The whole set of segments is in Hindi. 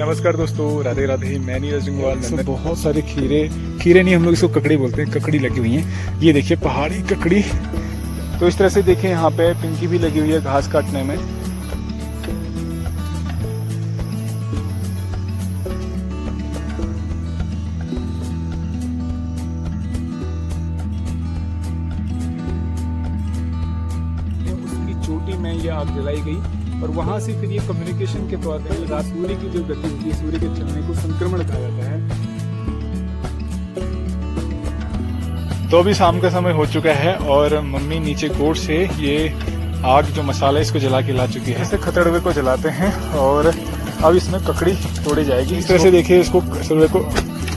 नमस्कार दोस्तों, राधे राधे। मैं नीरज जंगवाल। बहुत सारे खीरे नहीं, हम लोग इसको ककड़ी बोलते हैं, ककड़ी लगी हुई हैं। ये देखिए पहाड़ी ककड़ी। तो इस तरह से देखें, यहाँ पे पिंकी भी लगी हुई है घास काटने में। उसकी चोटी में ये आग जलाई गई और वहां से फिर ये कम्युनिकेशन के तौर पर रात सूर्य की जो गति होती है, सूर्य के चलने को संक्रमण कहा जाता है। तो अभी शाम का समय हो चुका है और मम्मी नीचे गोड़ से ये आग जो मसाला इसको जला के ला चुकी है। ऐसे खतड़वे को जलाते हैं और अब इसमें ककड़ी तोड़ी जाएगी। इस तरह से देखिए इसको खतड़वे को,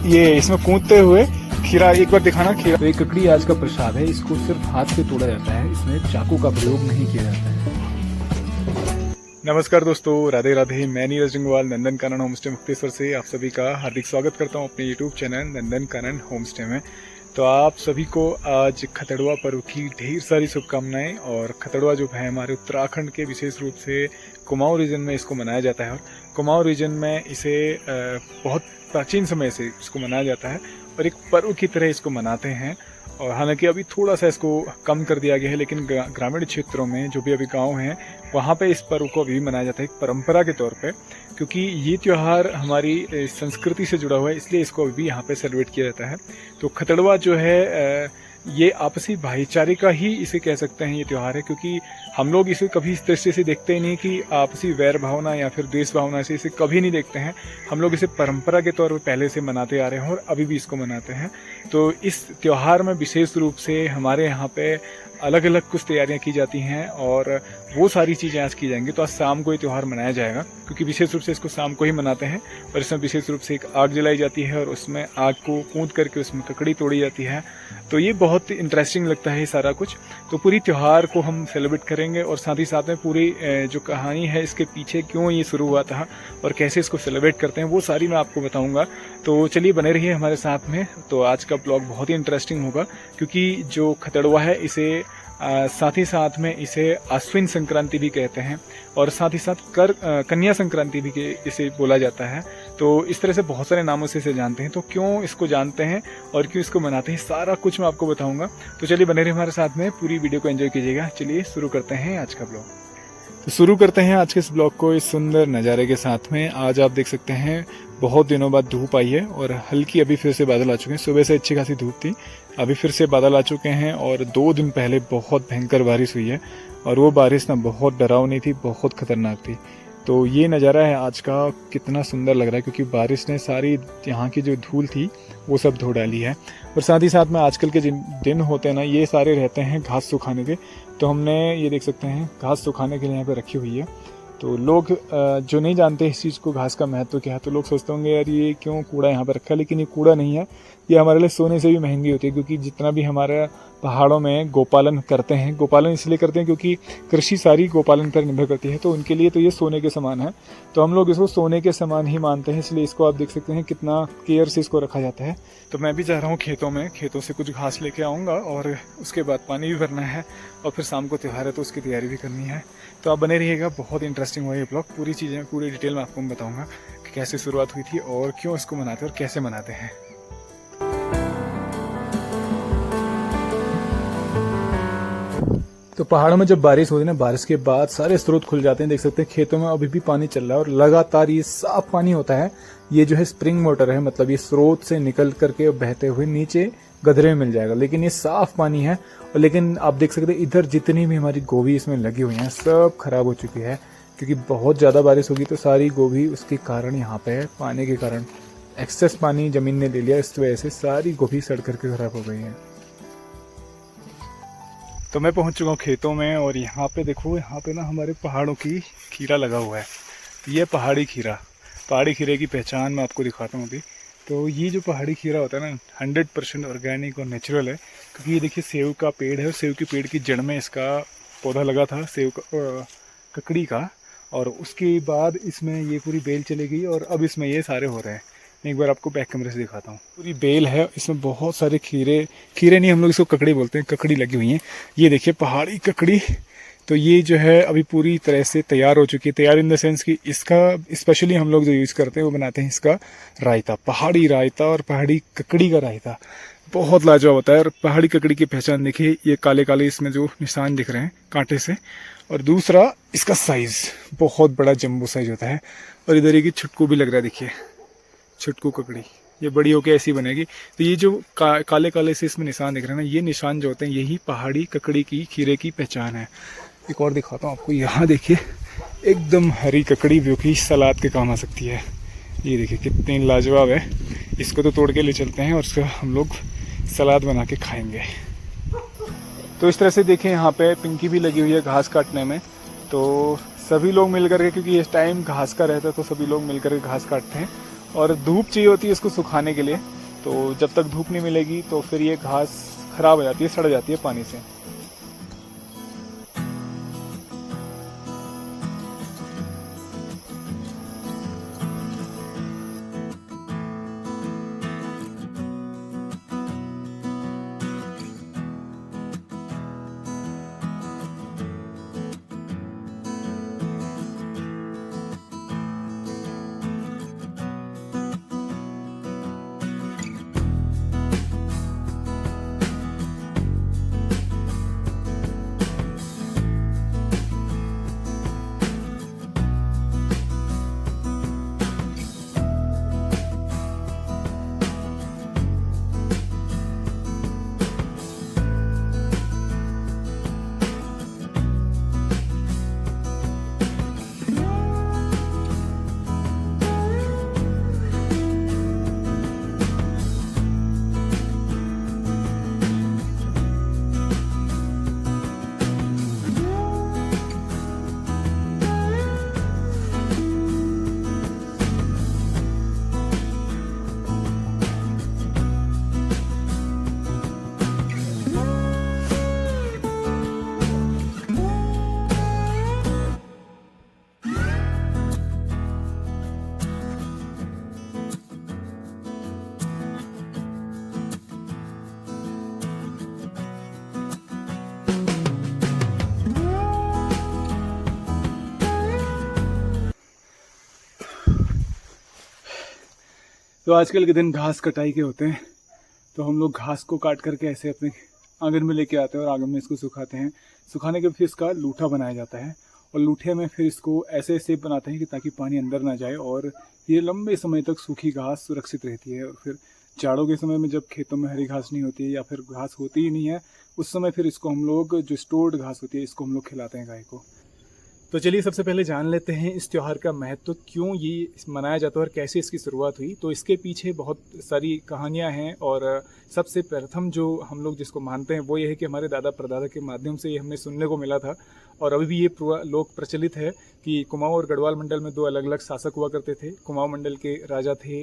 ये इसमें कूदते हुए खीरा, एक बार दिखाना खीरा। तो ये ककड़ी आज का प्रसाद है, इसको सिर्फ हाथ से तोड़ा जाता है, इसमें चाकू का प्रयोग नहीं किया जाता है। नमस्कार दोस्तों, राधे राधे। मैं नीरज जंगवाल नंदन कानन होमस्टे मुक्तेश्वर से आप सभी का हार्दिक स्वागत करता हूं अपने YouTube channel Nandan Kanan homestay में। तो आप सभी को आज खतड़वा पर्व की ढेर सारी शुभकामनाएं। और खतड़वा जो है हमारे उत्तराखंड के विशेष रूप से कुमाऊं रीजन में इसको मनाया जाता है। और कुमाऊं रीजन में इसे बहुत प्राचीन समय से इसको मनाया जाता है और एक पर्व की तरह इसको मनाते हैं। और हालांकि अभी थोड़ा सा इसको कम कर दिया गया है, लेकिन ग्रामीण क्षेत्रों में जो भी अभी गांव हैं वहाँ पे इस पर्व को अभी मनाया जाता है एक परंपरा के तौर पे, क्योंकि ये त्यौहार हमारी संस्कृति से जुड़ा हुआ है, इसलिए इसको अभी भी यहाँ पे सेलिब्रेट किया जाता है। तो खतड़वा जो है ये आपसी भाईचारे का ही इसे कह सकते हैं ये त्यौहार है, क्योंकि हम लोग इसे कभी इस दृष्टि से देखते ही नहीं कि आपसी वैर भावना या फिर द्वेष भावना से इसे कभी नहीं देखते हैं। हम लोग इसे परंपरा के तौर पर पहले से मनाते आ रहे हैं और अभी भी इसको मनाते हैं। तो इस त्यौहार में विशेष रूप से हमारे यहाँ पे अलग अलग कुछ तैयारियां की जाती हैं और वो सारी चीज़ें आज की जाएंगी। तो आज शाम को ये त्यौहार मनाया जाएगा, क्योंकि विशेष रूप से इसको शाम को ही मनाते हैं। और इसमें विशेष रूप से एक आग जलाई जाती है और उसमें आग को कूद करके उसमें ककड़ी तोड़ी जाती है। तो ये बहुत इंटरेस्टिंग लगता है सारा कुछ। तो पूरी त्यौहार को हम सेलिब्रेट करेंगे और साथ ही साथ में पूरी जो कहानी है इसके पीछे क्यों ये शुरू हुआ था और कैसे इसको सेलिब्रेट करते हैं वो सारी मैं आपको बताऊँगा। तो चलिए बने रहिए हमारे साथ में। तो आज का ब्लॉग बहुत ही इंटरेस्टिंग होगा, क्योंकि जो खतड़वा है इसे साथ ही साथ में इसे अश्विन संक्रांति भी कहते हैं और साथ ही साथ कन्या संक्रांति भी इसे बोला जाता है। तो इस तरह से बहुत सारे नामों से इसे जानते हैं। तो क्यों इसको जानते हैं और क्यों इसको मनाते हैं, सारा कुछ मैं आपको बताऊंगा। तो चलिए बने रहिए हमारे साथ में, पूरी वीडियो को एंजॉय कीजिएगा। चलिए शुरू करते हैं आज का ब्लॉग। तो शुरू करते हैं आज के इस ब्लॉग को इस सुंदर नज़ारे के साथ में। आज आप देख सकते हैं बहुत दिनों बाद धूप आई है और हल्की अभी फिर से बादल आ चुके हैं। सुबह से अच्छी खासी धूप थी, अभी फिर से बादल आ चुके हैं। और 2 दिन पहले बहुत भयंकर बारिश हुई है और वो बारिश ना बहुत डरावनी थी, बहुत खतरनाक थी। तो ये नज़ारा है आज का, कितना सुंदर लग रहा है, क्योंकि बारिश ने सारी यहाँ की जो धूल थी वो सब धो डाली है। और साथ ही साथ में आजकल के जिन दिन होते हैं ना, ये सारे रहते हैं घास सुखाने के। तो हमने ये देख सकते हैं घास सुखाने के लिए यहाँ पे रखी हुई है। तो लोग जो नहीं जानते इस चीज़ को, घास का महत्व क्या है, तो लोग सोचते होंगे यार ये क्यों कूड़ा यहाँ पर रखा है, लेकिन ये कूड़ा नहीं है, ये हमारे लिए सोने से भी महंगी होती है। क्योंकि जितना भी हमारे पहाड़ों में गोपालन करते हैं, गोपालन इसलिए करते हैं क्योंकि कृषि सारी गोपालन पर निर्भर करती है, तो उनके लिए तो ये सोने के समान है। तो हम लोग इसको सोने के समान ही मानते हैं, इसलिए इसको आप देख सकते हैं कितना केयर से इसको रखा जाता है। तो मैं भी जा रहा हूँ खेतों से कुछ घास लेके आऊँगा और उसके बाद पानी भी भरना है और फिर शाम को त्यौहार है तो उसकी तैयारी भी करनी है। तो आप बने रहिएगा, बहुत इंटरेस्टिंग हुआ ये ब्लॉग। पूरी चीज़ें पूरी डिटेल में आपको मैं बताऊँगा कि कैसे शुरुआत हुई थी और क्यों इसको मनाते हैं और कैसे मनाते हैं। तो पहाड़ों में जब बारिश होती है ना, बारिश के बाद सारे स्रोत खुल जाते हैं। देख सकते हैं खेतों में अभी भी पानी चल रहा है और लगातार ये साफ पानी होता है। ये जो है स्प्रिंग वाटर है, मतलब ये स्रोत से निकल करके बहते हुए नीचे गधरे में मिल जाएगा, लेकिन ये साफ पानी है। और लेकिन आप देख सकते हैं इधर जितनी भी हमारी गोभी इसमें लगी हुई हैं सब खराब हो चुकी है, क्योंकि बहुत ज़्यादा बारिश होगी तो सारी गोभी उसके कारण यहाँ पे पानी के कारण एक्सेस पानी ज़मीन ने ले लिया, इस वजह से सारी गोभी सड़ करके खराब हो गई है। तो मैं पहुंच चुका हूँ खेतों में और यहाँ पे देखो, यहाँ पे ना हमारे पहाड़ों की खीरा लगा हुआ है। ये पहाड़ी खीरे की पहचान मैं आपको दिखाता हूँ अभी। तो ये जो पहाड़ी खीरा होता है ना 100% ऑर्गेनिक और नेचुरल है, क्योंकि ये देखिए सेव का पेड़ है और सेव के पेड़ की जड़ में इसका पौधा लगा था सेव का, ककड़ी का। और उसके बाद इसमें ये पूरी बेल चली गई और अब इसमें ये सारे हो रहे हैं। एक बार आपको बैक कैमरे से दिखाता हूँ। पूरी बेल है, इसमें बहुत सारे खीरे नहीं, हम लोग इसको ककड़ी बोलते हैं, ककड़ी लगी हुई हैं। ये देखिए पहाड़ी ककड़ी तो ये जो है अभी पूरी तरह से तैयार हो चुकी है। तैयार इन द सेंस कि इसका स्पेशली हम लोग जो यूज़ करते हैं वो बनाते हैं इसका रायता, पहाड़ी रायता और पहाड़ी ककड़ी का रायता। बहुत लाजवाब होता है। और पहाड़ी ककड़ी की पहचान देखिए, ये काले काले इसमें जो निशान दिख रहे हैं कांटे से। और दूसरा इसका साइज़ बहुत बड़ा जम्बो साइज होता है। और इधर एक छुटकू भी लग रहा है, देखिए छुटकू ककड़ी, ये बड़ी होके ऐसी बनेगी। तो ये जो काले काले से इसमें निशान दिख रहे हैं ना, ये निशान जो होते हैं यही पहाड़ी ककड़ी की खीरे की पहचान है। एक और दिखाता हूँ आपको, यहाँ देखिए एकदम हरी ककड़ी जो कि सलाद के काम आ सकती है। ये देखिए कितनी लाजवाब है। इसको तो तोड़ के ले चलते हैं और उसका हम लोग सलाद बना के खाएंगे। तो इस तरह से देखें यहाँ पे पिंकी भी लगी हुई है घास काटने में। तो सभी लोग मिल करके, क्योंकि इस टाइम घास का रहता है तो सभी लोग मिल करके घास काटते हैं। और धूप चाहिए होती है इसको सुखाने के लिए। तो जब तक धूप नहीं मिलेगी तो फिर ये घास खराब हो जाती है, सड़ जाती है पानी से। तो आजकल के दिन घास कटाई के होते हैं, तो हम लोग घास को काट करके ऐसे अपने आंगन में लेके आते हैं और आंगन में इसको सुखाते हैं। सुखाने के फिर इसका लूठा बनाया जाता है और लूठे में फिर इसको ऐसे शेप बनाते हैं कि ताकि पानी अंदर ना जाए और ये लंबे समय तक सूखी घास सुरक्षित रहती है। और फिर जाड़ों के समय में जब खेतों में हरी घास नहीं होती है या फिर घास होती ही नहीं है, उस समय फिर इसको हम लोग, जो स्टोर्ड घास होती है, इसको हम लोग खिलाते हैं गाय को। तो चलिए सबसे पहले जान लेते हैं इस त्यौहार का महत्व, क्यों ये मनाया जाता है और कैसे इसकी शुरुआत हुई। तो इसके पीछे बहुत सारी कहानियां हैं और सबसे प्रथम जो हम लोग जिसको मानते हैं वो ये है कि हमारे दादा परदादा के माध्यम से ये हमें सुनने को मिला था। और अभी भी ये लोक प्रचलित है कि कुमाऊं और गढ़वाल मंडल में दो अलग अलग शासक हुआ करते थे। कुमाऊं मंडल के राजा थे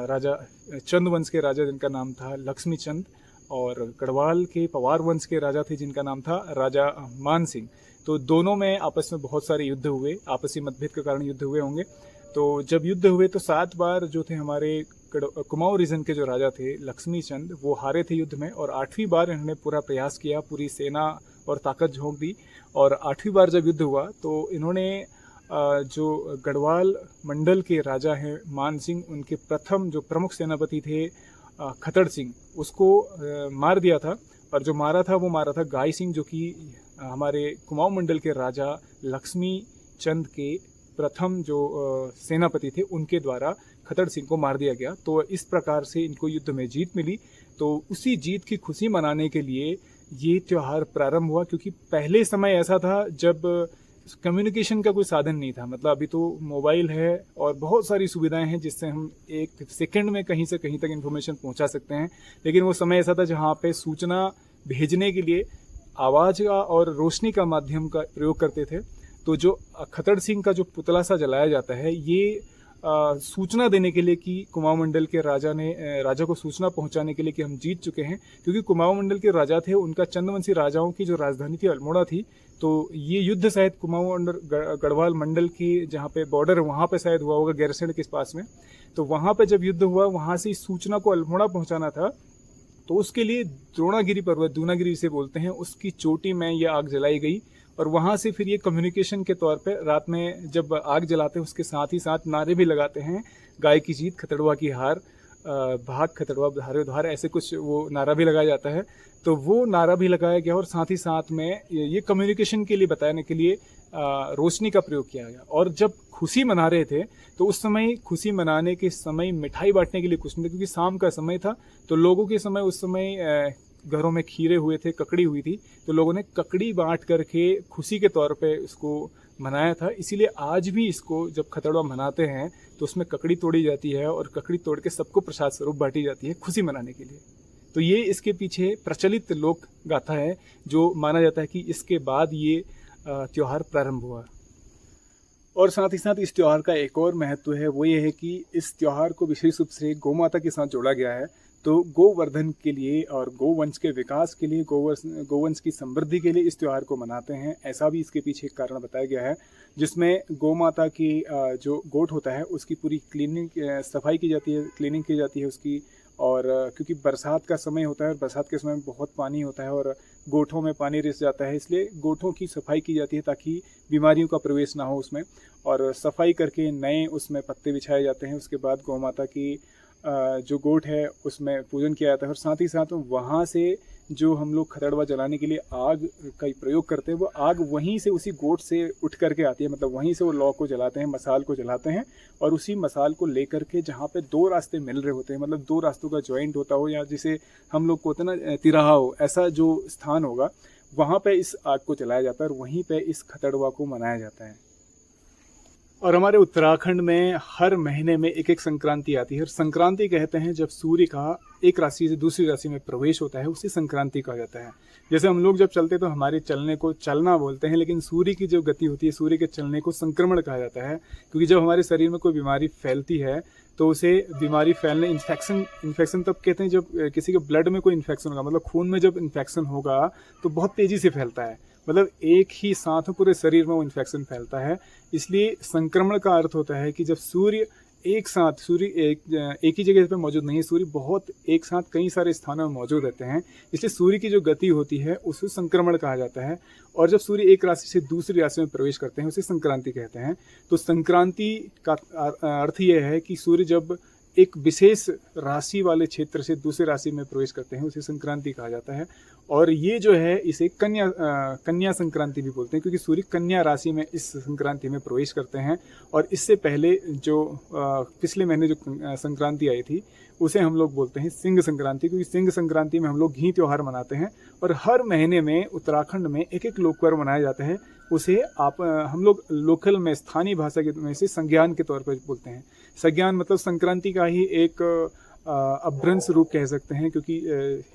राजा चंद वंश के राजा जिनका नाम था लक्ष्मी चंद, और गढ़वाल के पवार वंश के राजा थे जिनका नाम था राजा मान सिंह। तो दोनों में आपस में बहुत सारे युद्ध हुए, आपसी मतभेद के कारण युद्ध हुए होंगे। तो जब युद्ध हुए तो 7 बार जो थे हमारे कुमाऊं रीजन के जो राजा थे लक्ष्मी चंद, वो हारे थे युद्ध में। और 8वीं बार इन्होंने पूरा प्रयास किया, पूरी सेना और ताकत झोंक दी। और 8वीं बार जब युद्ध हुआ तो इन्होंने जो गढ़वाल मंडल के राजा हैं मान सिंह, उनके प्रथम जो प्रमुख सेनापति थे खतड़ सिंह, उसको मार दिया था। और जो मारा था वो मारा था गाय सिंह, जो कि हमारे कुमाऊं मंडल के राजा लक्ष्मी चंद के प्रथम जो सेनापति थे, उनके द्वारा खतड़ सिंह को मार दिया गया। तो इस प्रकार से इनको युद्ध में जीत मिली। तो उसी जीत की खुशी मनाने के लिए ये त्यौहार प्रारंभ हुआ, क्योंकि पहले समय ऐसा था जब कम्युनिकेशन का कोई साधन नहीं था। मतलब अभी तो मोबाइल है और बहुत सारी सुविधाएं हैं जिससे हम एक सेकंड में कहीं से कहीं तक इन्फॉर्मेशन पहुंचा सकते हैं। लेकिन वो समय ऐसा था जहाँ पे सूचना भेजने के लिए आवाज़ का और रोशनी का माध्यम का प्रयोग करते थे। तो जो खतड़ सिंह का जो पुतला सा जलाया जाता है, ये सूचना देने के लिए कि कुमाऊं मंडल के राजा को सूचना पहुंचाने के लिए कि हम जीत चुके हैं। क्योंकि कुमाऊं मंडल के राजा थे, उनका चंदवंशी राजाओं की जो राजधानी थी अल्मोड़ा थी। तो ये युद्ध शायद कुमाऊं और गढ़वाल मंडल की जहाँ पे बॉर्डर है वहाँ पे शायद हुआ होगा, गैरसैंण के पास में। तो वहाँ पे जब युद्ध हुआ, वहाँ से सूचना को अल्मोड़ा पहुँचाना था। तो उसके लिए द्रोणागिरी पर्वत, दूनागिरी से बोलते हैं, उसकी चोटी में यह आग जलाई गई और वहाँ से फिर ये कम्युनिकेशन के तौर पे रात में जब आग जलाते हैं उसके साथ ही साथ नारे भी लगाते हैं, गाय की जीत खतड़वा की हार, भाग खतड़वा धारे उधार, ऐसे कुछ वो नारा भी लगाया जाता है। तो वो नारा भी लगाया गया और साथ ही साथ में ये कम्युनिकेशन के लिए बताने के लिए रोशनी का प्रयोग किया गया। और जब खुशी मना रहे थे तो उस समय खुशी मनाने के समय मिठाई बांटने के लिए कुछ नहीं था, क्योंकि शाम का समय था। तो लोगों के समय उस समय घरों में खीरे हुए थे, ककड़ी हुई थी, तो लोगों ने ककड़ी बांट करके खुशी के तौर पे इसको मनाया था। इसीलिए आज भी इसको जब खतड़वा मनाते हैं तो उसमें ककड़ी तोड़ी जाती है और ककड़ी तोड़ के सबको प्रसाद स्वरूप बांटी जाती है खुशी मनाने के लिए। तो ये इसके पीछे प्रचलित लोक गाथा है जो माना जाता है कि इसके बाद ये त्यौहार प्रारंभ हुआ। और साथ ही साथ इस त्यौहार का एक और महत्व है, वो ये है कि इस त्यौहार को विशेष रूप से गौ माता के साथ जोड़ा गया है। तो गोवर्धन के लिए और गोवंश के विकास के लिए, गोवंश की समृद्धि के लिए इस त्यौहार को मनाते हैं। ऐसा भी इसके पीछे एक कारण बताया गया है, जिसमें गौ माता की जो गोठ होता है उसकी पूरी क्लीनिंग सफाई की जाती है, क्लीनिंग की जाती है उसकी। और क्योंकि बरसात का समय होता है और बरसात के समय में बहुत पानी होता है और गोठों में पानी रिस जाता है, इसलिए गोठों की सफाई की जाती है ताकि बीमारियों का प्रवेश ना हो उसमें। और सफाई करके नए उसमें पत्ते बिछाए जाते हैं। उसके बाद गौ माता की जो गोठ है उसमें पूजन किया जाता है। और साथ ही साथ वहाँ से जो हम लोग खतड़वा जलाने के लिए आग का प्रयोग करते हैं, वो आग वहीं से उसी गोठ से उठ करके आती है। मतलब वहीं से वो लौ को जलाते हैं, मसाल को जलाते हैं और उसी मसाल को लेकर के जहाँ पे दो रास्ते मिल रहे होते हैं, मतलब दो रास्तों का जॉइंट होता हो, या जिसे हम लोग को होता है ना तिराहा हो, ऐसा जो स्थान होगा वहाँ पे इस आग को जलाया जाता है और वहीं पे इस खतड़वा को मनाया जाता है। और हमारे उत्तराखंड में हर महीने में एक एक संक्रांति आती है। और संक्रांति कहते हैं जब सूर्य का एक राशि से दूसरी राशि में प्रवेश होता है, उसे संक्रांति कहा जाता है। जैसे हम लोग जब चलते तो हमारे चलने को चलना बोलते हैं, लेकिन सूर्य की जो गति होती है, सूर्य के चलने को संक्रमण कहा जाता है। क्योंकि जब हमारे शरीर में कोई बीमारी फैलती है तो उसे बीमारी फैलने इन्फेक्शन तब कहते हैं जब किसी के ब्लड में कोई इन्फेक्शन होगा, मतलब खून में जब इन्फेक्शन होगा तो बहुत तेज़ी से फैलता है, मतलब एक ही साथ पूरे शरीर में वो इन्फेक्शन फैलता है। इसलिए संक्रमण का अर्थ होता है कि जब सूर्य एक साथ, सूर्य एक ही जगह पे मौजूद नहीं है, सूर्य बहुत एक साथ कई सारे स्थानों में मौजूद रहते हैं, इसलिए सूर्य की जो गति होती है उसे संक्रमण कहा जाता है। और जब सूर्य एक राशि से दूसरी राशि में प्रवेश करते हैं उसे संक्रांति कहते हैं। तो संक्रांति का अर्थ यह है कि सूर्य जब एक विशेष राशि वाले क्षेत्र से दूसरी राशि में प्रवेश करते हैं उसे संक्रांति कहा जाता है। और ये जो है इसे कन्या संक्रांति भी बोलते हैं, क्योंकि सूर्य कन्या राशि में इस संक्रांति में प्रवेश करते हैं। और इससे पहले जो पिछले महीने जो संक्रांति आई थी उसे हम लोग बोलते हैं सिंह संक्रांति, क्योंकि सिंह संक्रांति में हम लोग घी त्यौहार मनाते हैं। और हर महीने में उत्तराखंड में एक एक लोक पर्व मनाया जाता है। उसे हम लोग लोकल में स्थानीय भाषा के में से संज्ञान के तौर पर बोलते हैं। संज्ञान मतलब संक्रांति का ही एक अभ्रंश रूप कह सकते हैं, क्योंकि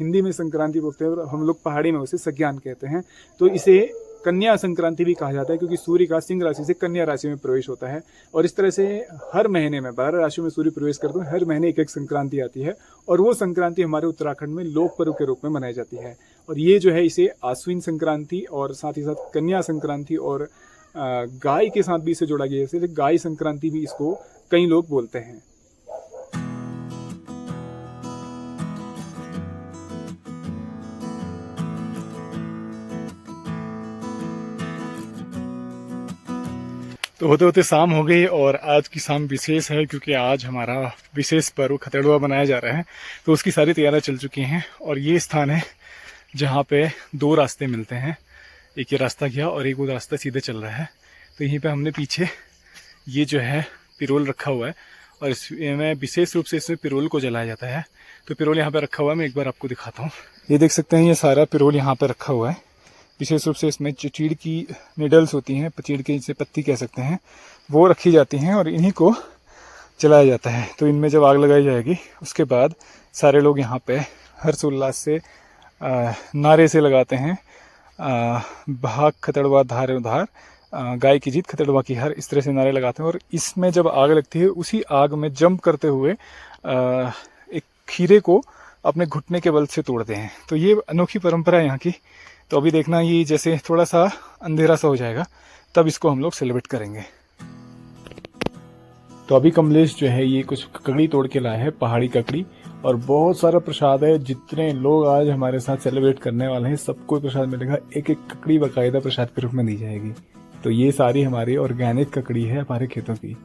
हिंदी में संक्रांति बोलते हैं और हम लोग पहाड़ी में उसे संज्ञान कहते हैं। तो इसे कन्या संक्रांति भी कहा जाता है, क्योंकि सूर्य का सिंह राशि से कन्या राशि में प्रवेश होता है। और इस तरह से हर महीने में 12 राशियों में सूर्य प्रवेश करते हैं, हर महीने एक एक संक्रांति आती है। और वो संक्रांति हमारे उत्तराखंड में लोक पर्व के रूप में मनाई जाती है। और ये जो है इसे आश्विन संक्रांति और साथ ही साथ कन्या संक्रांति और गाय के साथ भी इसे जोड़ा गया है, जैसे गाय संक्रांति भी इसको कई लोग बोलते हैं। तो होते होते शाम हो गई और आज की शाम विशेष है, क्योंकि आज हमारा विशेष पर्व खतड़वा मनाया जा रहा है। तो उसकी सारी तैयारियां चल चुकी हैं। और ये स्थान है जहाँ पे दो रास्ते मिलते हैं, एक ये रास्ता गया और एक वो रास्ता सीधे चल रहा है। तो यहीं पे हमने पीछे ये जो है पिरोल रखा हुआ है और इसमें विशेष रूप से इसमें पिरोल को जलाया जाता है। तो पिरोल यहाँ पे रखा हुआ है, मैं एक बार आपको दिखाता हूँ। ये देख सकते हैं, ये सारा पिरोल यहाँ पे रखा हुआ है। विशेष रूप से इसमें जो चीड़ की निडल्स होती हैं, चीड़ की जिसे पत्ती कह सकते हैं, वो रखी जाती हैं और इन्हीं को जलाया जाता है। तो इनमें जब आग लगाई जाएगी उसके बाद सारे लोग यहाँ पे हर्षोल्लास से नारे से लगाते हैं, भाग खतड़वा धारे उधार, गाय की जीत खतड़वा की हार, इस तरह से नारे लगाते हैं। और इसमें जब आग लगती है उसी आग में जंप करते हुए एक खीरे को अपने घुटने के बल से तोड़ते हैं। तो ये अनोखी परंपरा है यहाँ की। तो अभी देखना, ये जैसे थोड़ा सा अंधेरा सा हो जाएगा तब इसको हम लोग सेलिब्रेट करेंगे। तो अभी कमलेश जो है ये कुछ ककड़ी तोड़ के लाया है, पहाड़ी ककड़ी, और बहुत सारा प्रसाद है। जितने लोग आज हमारे साथ सेलिब्रेट करने वाले हैं सबको प्रसाद मिलेगा। एक एक ककड़ी बाकायदा प्रसाद के रूप में दी जाएगी। तो ये सारी हमारी ऑर्गेनिक ककड़ी है हमारे खेतों की।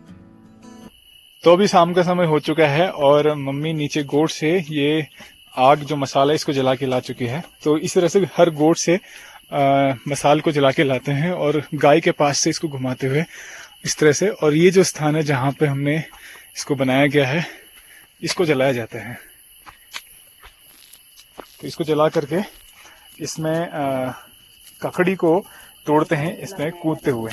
तो अभी शाम का समय हो चुका है और मम्मी नीचे गोट से ये आग जो मसाला इसको जला के ला चुकी है। तो इस तरह से हर गोट से मसाल को जला के लाते हैं और गाय के पास से इसको घुमाते हुए इस तरह से, और ये जो स्थान है जहाँ पे हमने इसको बनाया गया है इसको जलाया जाता है। तो इसको जला करके इसमें ककड़ी को तोड़ते हैं इसमें कूदते हुए।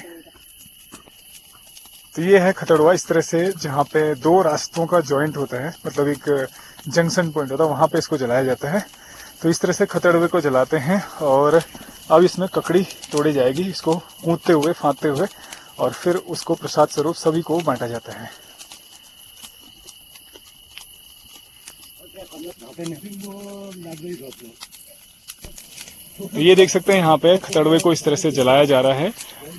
तो ये है खतड़वा, इस तरह से जहाँ पे दो रास्तों का जॉइंट होता है, मतलब एक जंक्शन पॉइंट होता है, वहां पे इसको जलाया जाता है। तो इस तरह से खतड़वे को जलाते हैं और अब इसमें ककड़ी तोड़ी जाएगी, इसको कूदते हुए फांदते हुए, और फिर उसको प्रसाद स्वरूप सभी को बांटा जाता है। तो ये देख सकते हैं यहाँ पे खतड़वे को इस तरह से जलाया जा रहा है।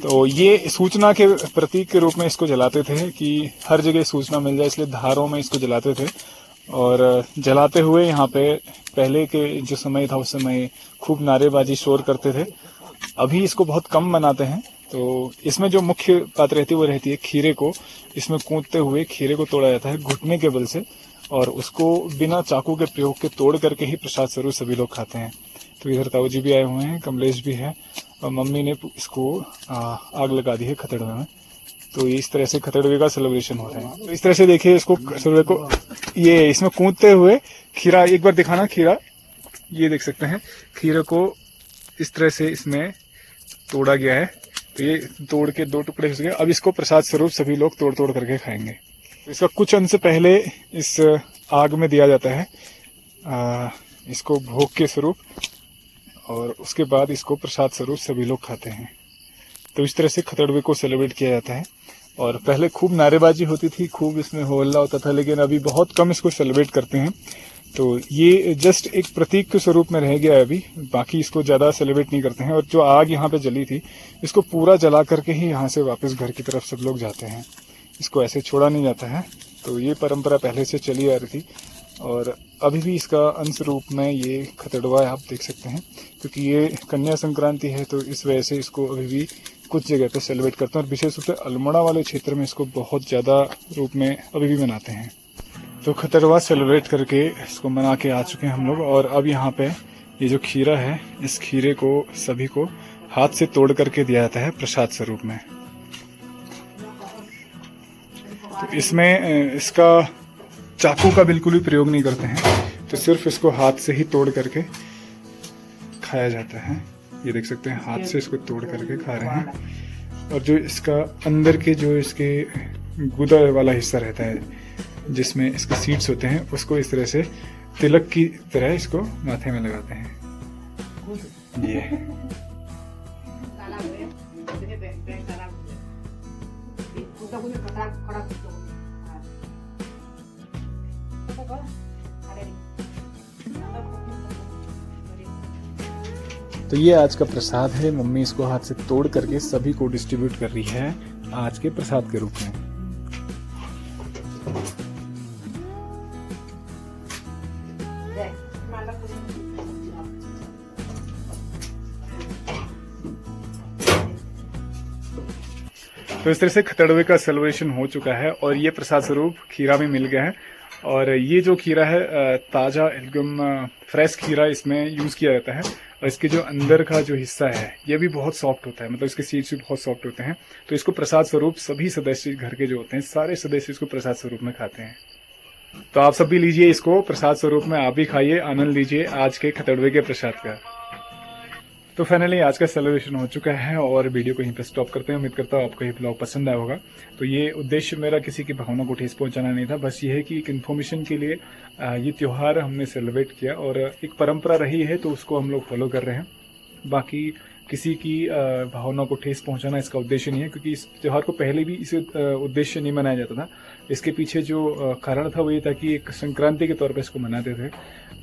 तो ये सूचना के प्रतीक के रूप में इसको जलाते थे कि हर जगह सूचना मिल जाए, इसलिए धारों में इसको जलाते थे। और जलाते हुए यहाँ पे पहले के जो समय था उस समय खूब नारेबाजी शोर करते थे। अभी इसको बहुत कम बनाते हैं। तो इसमें जो मुख्य बात रहती है वो रहती है खीरे को इसमें कूदते हुए खीरे को तोड़ा जाता है घुटने के बल से, और उसको बिना चाकू के प्रयोग के तोड़ करके ही प्रसाद स्वरूप सभी लोग खाते हैं। तो इधर ताऊ जी भी आए हुए हैं, कमलेश भी है, और मम्मी ने इसको आग लगा दी है खतड़वे में। तो इस तरह से खतड़वे का सेलिब्रेशन हो रहा है। तो इस तरह से देखिए इसको खतड़वे को, ये इसमें कूदते हुए खीरा, एक बार दिखाना खीरा, ये देख सकते हैं खीरे को इस तरह से इसमें तोड़ा गया है। तो ये तोड़ के दो टुकड़े हो गए। अब इसको प्रसाद स्वरूप सभी लोग तोड़ तोड़ करके खाएंगे। तो इसका कुछ अंश पहले इस आग में दिया जाता है इसको भोग के स्वरूप, और उसके बाद इसको प्रसाद स्वरूप सभी लोग खाते हैं। तो इस तरह से खतड़वे को सेलिब्रेट किया जाता है। और पहले खूब नारेबाजी होती थी, खूब इसमें हो हल्ला होता था, लेकिन अभी बहुत कम इसको सेलिब्रेट करते हैं। तो ये जस्ट एक प्रतीक के स्वरूप में रह गया है अभी, बाकी इसको ज़्यादा सेलिब्रेट नहीं करते हैं। और जो आग यहाँ पे जली थी इसको पूरा जला करके ही यहाँ से वापस घर की तरफ सब लोग जाते हैं, इसको ऐसे छोड़ा नहीं जाता है। तो ये परंपरा पहले से चली आ रही थी और अभी भी इसका अंश रूप में ये खतड़वा आप देख सकते हैं, क्योंकि ये कन्या संक्रांति है तो इस वजह से इसको अभी भी कुछ जगह पे सेलिब्रेट करते हैं, और विशेष रूप से अल्मोड़ा वाले क्षेत्र में इसको बहुत ज़्यादा रूप में अभी भी मनाते हैं। तो खतड़वा सेलिब्रेट करके इसको मना के आ चुके हैं हम लोग, और अब यहाँ पे ये जो खीरा है इस खीरे को सभी को हाथ से तोड़ करके दिया जाता है प्रसाद स्वरूप में। तो इसमें इसका चाकू का बिल्कुल भी प्रयोग नहीं करते हैं, तो सिर्फ इसको हाथ से ही तोड़ करके खाया जाता है। ये देख सकते हैं हाथ से इसको तोड़ करके खा रहे हैं। और जो इसका अंदर के जो इसके गुदा वाला हिस्सा रहता है जिसमें इसके सीड्स होते हैं, उसको इस तरह से तिलक की तरह इसको माथे में लगाते हैं। ये तो ये आज का प्रसाद है। मम्मी इसको हाथ से तोड़ करके सभी को डिस्ट्रीब्यूट कर रही है आज के प्रसाद के रूप में। तो इस तरह से खतड़वे का सेलिब्रेशन हो चुका है और ये प्रसाद स्वरूप खीरा में मिल गया है। और ये जो खीरा है ताज़ा एकदम फ्रेश खीरा इसमें यूज़ किया जाता है, और इसके जो अंदर का जो हिस्सा है ये भी बहुत सॉफ्ट होता है, मतलब इसके सीड्स भी बहुत सॉफ्ट होते हैं। तो इसको प्रसाद स्वरूप सभी सदस्य घर के जो होते हैं सारे सदस्य इसको प्रसाद स्वरूप में खाते हैं। तो आप सब भी लीजिए इसको प्रसाद स्वरूप में, आप भी खाइए, आनंद लीजिए आज के खतड़वे के प्रसाद का। तो फाइनली आज का सेलिब्रेशन हो चुका है और वीडियो को यहीं पर स्टॉप करते हैं। उम्मीद करता हूँ आपको ये ब्लॉग पसंद आया होगा। तो ये उद्देश्य मेरा किसी की भावना को ठेस पहुंचाना नहीं था, बस ये है कि एक इन्फॉर्मेशन के लिए ये त्यौहार हमने सेलिब्रेट किया और एक परंपरा रही है तो उसको हम लोग फॉलो कर रहे हैं। बाकी किसी की भावना को ठेस पहुंचाना इसका उद्देश्य नहीं है, क्योंकि इस त्यौहार को पहले भी इस उद्देश्य नहीं मनाया जाता था। इसके पीछे जो कारण था वो ये था कि एक संक्रांति के तौर पर इसको मनाते थे।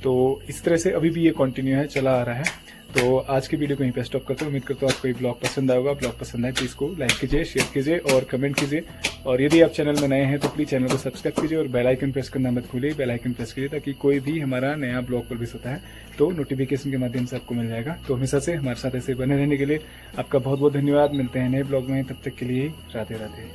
तो इस तरह से अभी भी ये कंटिन्यू है, चला आ रहा है। तो आज की वीडियो को यहीं पे स्टॉप करते हैं। उम्मीद करता हूँ आपको ये ब्लॉग पसंद आएगा। ब्लॉग पसंद आए तो इसको लाइक कीजिए, शेयर कीजिए और कमेंट कीजिए। और यदि आप चैनल में नए हैं तो प्लीज़ चैनल को सब्सक्राइब कीजिए और बेल आइकन प्रेस करना मत भूलिए। बेल आइकन प्रेस कीजिए ताकि कोई भी हमारा नया ब्लॉग पब्लिश होता है तो नोटिफिकेशन के माध्यम से आपको मिल जाएगा। तो हमेशा से हमारे साथ ऐसे बने रहने के लिए आपका बहुत बहुत धन्यवाद। मिलते हैं नए ब्लॉग में, तब तक के लिए राधे राधे।